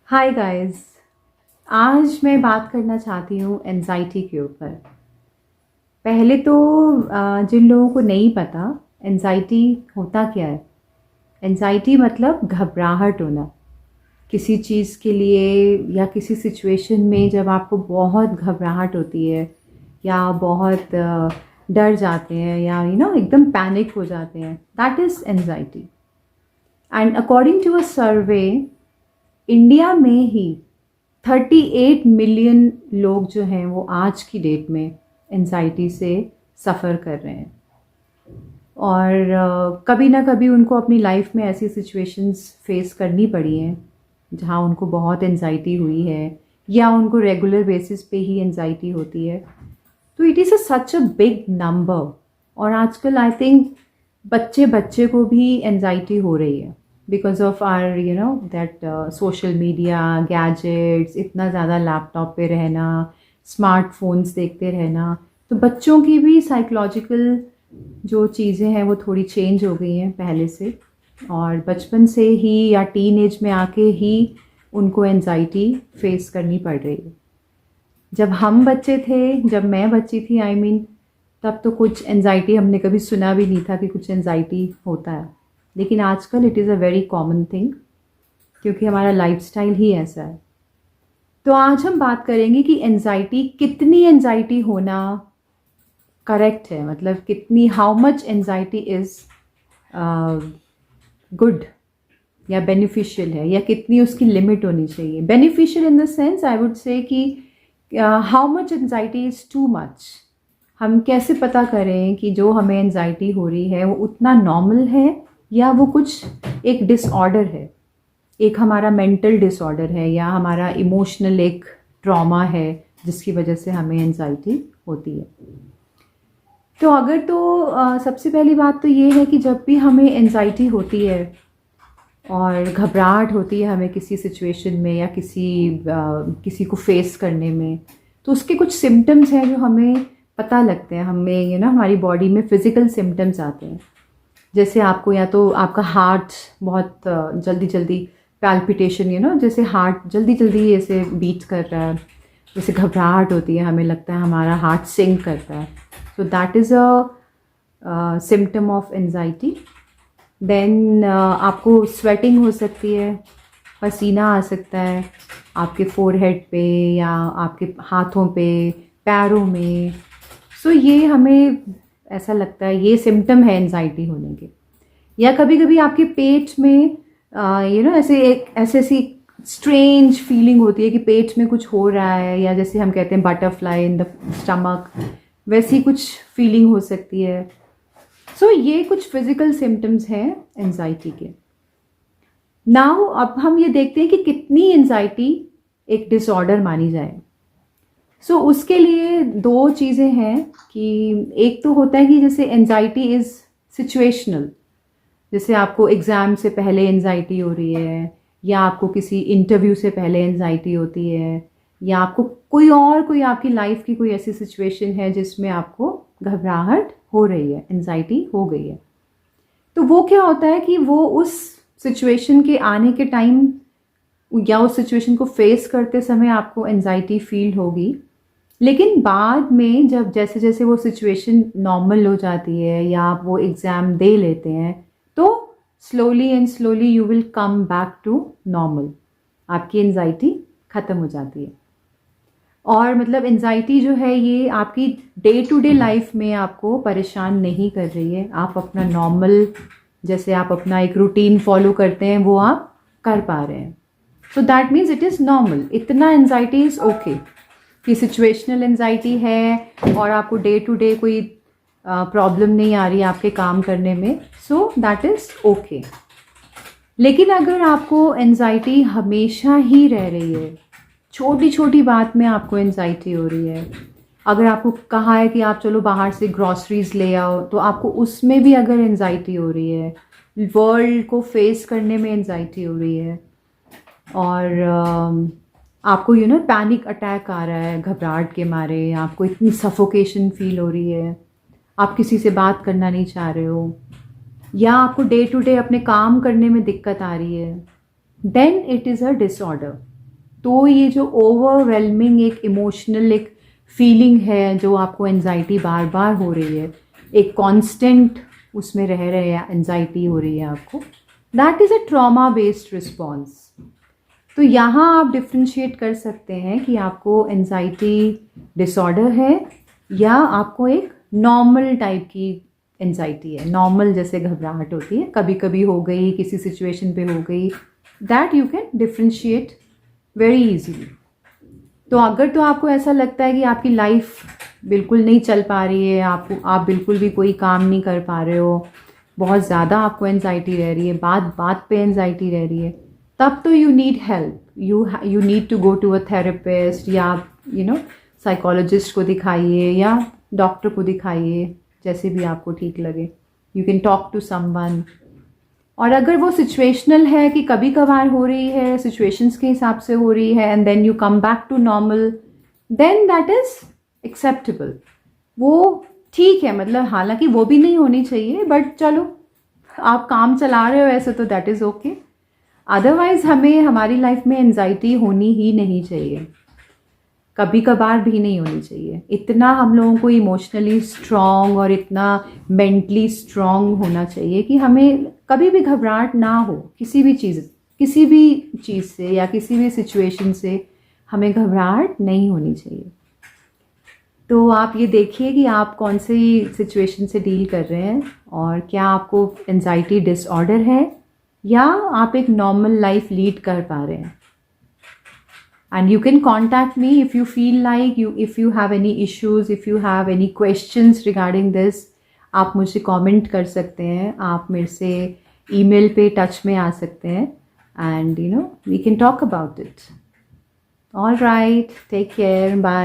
Hi guys. आज मैं बात करना चाहती हूँ एनजाइटी के ऊपर। पहले तो जिन लोगों को नहीं पता एनजाइटी होता क्या है। एनजाइटी मतलब घबराहट होना किसी चीज़ के लिए या किसी सिचुएशन में। जब आपको बहुत घबराहट होती है या बहुत डर जाते हैं या एकदम पैनिक हो जाते हैं, that is anxiety. And according to a survey, India में ही 38 मिलियन लोग जो हैं वो आज की डेट में एनजाइटी से सफ़र कर रहे हैं। और कभी ना कभी उनको अपनी लाइफ में ऐसी सिचुएशंस फेस करनी पड़ी हैं जहाँ उनको बहुत एनजाइटी हुई है या उनको रेगुलर बेसिस पे ही एनजाइटी होती है। तो it is such a big number. और आजकल आई थिंक बच्चे बच्चे को भी एनजाइटी हो रही है because of our that social media gadgets, इतना ज़्यादा लैपटॉप पे रहना, स्मार्टफोन्स देखते रहना। तो बच्चों की भी साइकोलॉजिकल जो चीज़ें हैं वो थोड़ी चेंज हो गई हैं पहले से। और बचपन से ही या टीन एज में आके ही उनको एनजाइटी फेस करनी पड़ रही है। जब हम बच्चे थे, जब मैं बच्ची थी तब तो कुछ एनजाइटी हमने कभी सुना भी नहीं था कि कुछ एनजाइटी होता है। लेकिन आजकल it is a very common thing क्योंकि हमारा लाइफस्टाइल ही ऐसा है। तो आज हम बात करेंगे कि एनजाइटी, कितनी एनजाइटी होना करेक्ट है, मतलब कितनी, how much anxiety is good या बेनिफिशियल है, या कितनी उसकी लिमिट होनी चाहिए। Beneficial in the sense I would say कि how much anxiety is too much. हम कैसे पता करें कि जो हमें एनजाइटी हो रही है वो उतना नॉर्मल है या वो कुछ एक डिसऑर्डर है, एक हमारा मेंटल डिसऑर्डर है या हमारा इमोशनल एक ट्रॉमा है जिसकी वजह से हमें एनजाइटी होती है। तो अगर तो सबसे पहली बात तो ये है कि जब भी हमें एनजाइटी होती है और घबराहट होती है हमें किसी सिचुएशन में या किसी को फेस करने में, तो उसके कुछ सिम्टम्स हैं जो हमें पता लगते हैं। हमें हमारी बॉडी में फिज़िकल सिम्टम्स आते हैं। जैसे आपको या तो आपका हार्ट बहुत जल्दी जल्दी पैल्पिटेशन, जैसे हार्ट जल्दी जल्दी ऐसे बीट कर रहा है, जैसे घबराहट होती है, हमें लगता है हमारा हार्ट सिंक करता है। So that is a symptom of anxiety. Then आपको स्वेटिंग हो सकती है, पसीना आ सकता है आपके फोरहेड पे या आपके हाथों पे, पैरों में। सो ये हमें ऐसा लगता है ये सिम्टम है एनजाइटी होने के। या कभी कभी आपके पेट में ऐसी स्ट्रेंज फीलिंग होती है कि पेट में कुछ हो रहा है, या जैसे हम कहते हैं बटरफ्लाई इन द स्टमक, वैसी कुछ फीलिंग हो सकती है। सो ये कुछ फिजिकल सिम्टम्स हैं एनजाइटी के। नाउ अब हम ये देखते हैं कि कितनी एनजाइटी एक डिसऑर्डर मानी जाए। सो उसके लिए दो चीज़ें हैं कि एक तो होता है कि जैसे एनजाइटी इज़ सिचुएशनल, जैसे आपको एग्ज़ाम से पहले एनजाइटी हो रही है, या आपको किसी इंटरव्यू से पहले एनजाइटी होती है, या आपको कोई आपकी लाइफ की कोई ऐसी सिचुएशन है जिसमें आपको घबराहट हो रही है, एनजाइटी हो गई है। तो वो क्या होता है कि वो उस सिचुएशन के आने के टाइम या उस सिचुएशन को फेस करते समय आपको एनजाइटी फील होगी, लेकिन बाद में जब जैसे जैसे वो सिचुएशन नॉर्मल हो जाती है या आप वो एग्ज़ाम दे लेते हैं, तो slowly and slowly you will come back to normal. आपकी एनजाइटी ख़त्म हो जाती है। और मतलब एनजाइटी जो है ये आपकी डे टू डे लाइफ में आपको परेशान नहीं कर रही है। आप अपना नॉर्मल, जैसे आप अपना एक रूटीन फॉलो करते हैं, वो आप कर पा रहे हैं। So that means it is normal. इतना एनजाइटी इज़ ओके कि सिचुएशनल एनजाइटी है और आपको डे टू डे कोई प्रॉब्लम नहीं आ रही है आपके काम करने में, सो दैट इज़ ओके। लेकिन अगर आपको एनजाइटी हमेशा ही रह रही है, छोटी छोटी बात में आपको एनजाइटी हो रही है, अगर आपको कहा है कि आप चलो बाहर से ग्रॉसरीज ले आओ तो आपको उसमें भी अगर एनजाइटी हो रही है, वर्ल्ड को फेस करने में एनजाइटी हो रही है, और आपको पैनिक अटैक आ रहा है घबराहट के मारे, आपको इतनी सफोकेशन फील हो रही है, आप किसी से बात करना नहीं चाह रहे हो, या आपको डे टू डे अपने काम करने में दिक्कत आ रही है, then it is a disorder. तो ये जो ओवरवेलमिंग एक इमोशनल एक फीलिंग है जो आपको एनजाइटी बार बार हो रही है, एक कांस्टेंट उसमें रह रहे हैं, एनजाइटी हो रही है आपको, that is a trauma based response. तो यहाँ आप डिफ्रेंशिएट कर सकते हैं कि आपको एनजाइटी डिसऑर्डर है या आपको एक नॉर्मल टाइप की एनजाइटी है। नॉर्मल जैसे घबराहट होती है, कभी कभी हो गई, किसी सिचुएशन पे हो गई, that you can differentiate very easily. तो अगर तो आपको ऐसा लगता है कि आपकी लाइफ बिल्कुल नहीं चल पा रही है, आप बिल्कुल भी कोई काम नहीं कर पा रहे हो, बहुत ज़्यादा आपको एनजाइटी रह रही है, बात बात पे एनजाइटी रह रही है, तब तो you need help. You need to go to a therapist या साइकोलॉजिस्ट को दिखाइए या डॉक्टर को दिखाइए, जैसे भी आपको ठीक लगे। You can talk to someone. और अगर वो सिचुएशनल है कि कभी कभार हो रही है, सिचुएशंस के हिसाब से हो रही है, and then you come back to normal, then that is acceptable. वो ठीक है, मतलब हालांकि वो भी नहीं होनी चाहिए, बट चलो आप काम चला रहे हो ऐसे, तो दैट इज़ ओके। अदरवाइज हमें हमारी लाइफ में एनजाइटी होनी ही नहीं चाहिए, कभी कभार भी नहीं होनी चाहिए। इतना हम लोगों को इमोशनली स्ट्रॉन्ग और इतना मेंटली स्ट्रॉन्ग होना चाहिए कि हमें कभी भी घबराहट ना हो, किसी भी चीज़ से या किसी भी सिचुएशन से हमें घबराहट नहीं होनी चाहिए। तो आप ये देखिए कि आप कौन सी सिचुएशन से डील कर रहे हैं और क्या आपको एनजाइटी डिसऑर्डर है या आप एक नॉर्मल लाइफ लीड कर पा रहे हैं। And you can contact me if you feel like if you have any issues, if you have any questions regarding this, आप मुझे कमेंट कर सकते हैं, आप मेरे से ईमेल पे टच में आ सकते हैं, and we can talk about it. All right, take care, bye.